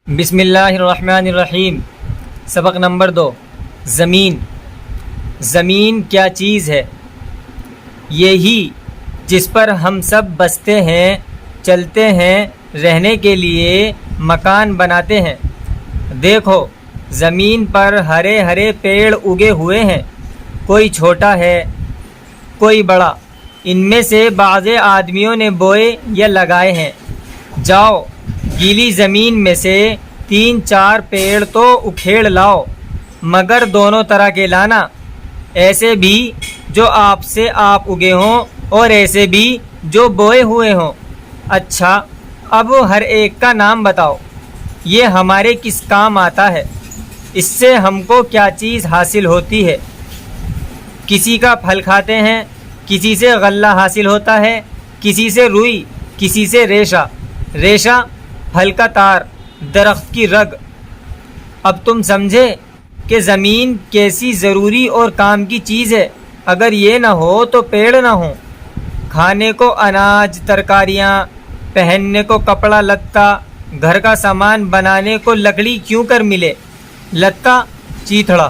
بسم اللہ الرحمن الرحیم۔ سبق نمبر 2۔ زمین۔ زمین کیا چیز ہے؟ یہی جس پر ہم سب بستے ہیں، چلتے ہیں، رہنے کے لیے مکان بناتے ہیں۔ دیکھو زمین پر ہرے ہرے پیڑ اگے ہوئے ہیں، کوئی چھوٹا ہے کوئی بڑا، ان میں سے بعض آدمیوں نے بوئے یا لگائے ہیں۔ جاؤ گیلی زمین میں سے 3-4 پیڑ تو اکھیڑ لاؤ، مگر دونوں طرح کے لانا، ایسے بھی جو آپ سے آپ اگے ہوں اور ایسے بھی جو بوئے ہوئے ہوں۔ اچھا اب ہر ایک کا نام بتاؤ، یہ ہمارے کس کام آتا ہے؟ اس سے ہم کو کیا چیز حاصل ہوتی ہے؟ کسی کا پھل کھاتے ہیں، کسی سے غلہ حاصل ہوتا ہے، کسی سے روئی، کسی سے ریشہ، ریشہ پھل کا تار، درخت کی رگ۔ اب تم سمجھے کہ زمین کیسی ضروری اور کام کی چیز ہے؟ اگر یہ نہ ہو تو پیڑ نہ ہوں، کھانے کو اناج ترکاریاں، پہننے کو کپڑا لتا، گھر کا سامان بنانے کو لکڑی کیوں کر ملے؟ لتا چیتھڑا۔